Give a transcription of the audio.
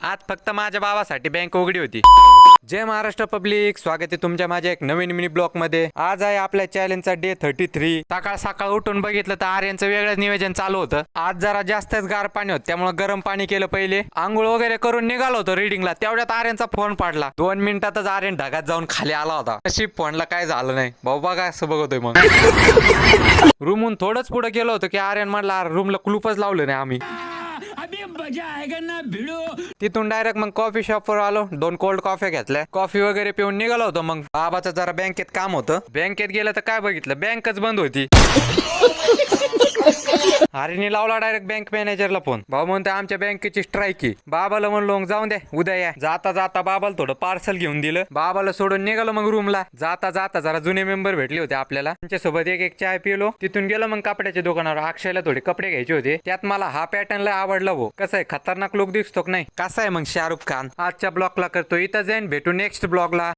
आज फक्त माझ्या बाबासाठी बँक उघडी होती. जय महाराष्ट्र पब्लिक, स्वागत आहे तुमच्या माझ्या एक नवीन मिनी ब्लॉग मध्ये. आज आहे आपल्या चॅलेंजचा डे 33. सकाळ सकाळ उठून बघितलं तर आर्यनचं वेगळंच नियोजन चालू होतं. आज जरा जास्तच गार पाणी होतं, त्यामुळे गरम पाणी केलं पहिले. आंघोळ वगैरे करून निघालो होतो रीडिंगला, तेवढ्यात आर्यनचा फोन पडला. 2 मिनिटातच आर्यन ढगात जाऊन खाली आला होता. नशीब फोनला काय झालं नाही. भाऊ बघा असं बघतोय. मग रूमहून थोडंच पुढे गेलो होतो की आर्यन म्हणला रूमला कुलूपच लावलं नाही आम्ही. तिथून डायरेक्ट मग कॉफी शॉप वर आलो. 2 कोल्ड कॉफी घेतल्या, कॉफी वगैरे पिऊन निघालो होतो. मग बाबाचं जरा बँकेत काम होतं. बँकेत गेलं तर काय बघितलं, बँकच बंद होती. आर्यनने लावला डायरेक्ट बँक मॅनेजरला फोन. भाऊ म्हणते आमच्या बँकेची स्ट्राईक आहे. बाबाला म्हणलो जाऊन द्या, उद्या या. जाता जाता बाबाला थोडं पार्सल घेऊन दिलं. बाबाला सोडून निघालो मग रूमला. जाता जाता जरा जुने मेंबर भेटले होते आपल्याला, त्यांच्यासोबत एक चाय पिलो. तिथून गेलो मग कपड्याच्या दुकानावर. अक्षयला थोडे कपडे घ्यायचे होते. त्यात मला हा पॅटर्न लय आवडला. भाऊ कसं आहे, खतरनाक लुक दिसतो की नाही. कसा आहे मग शाहरुख खान. आजच्या ब्लॉगला करतो इथं जाईन, भेटू नेक्स्ट ब्लॉगला.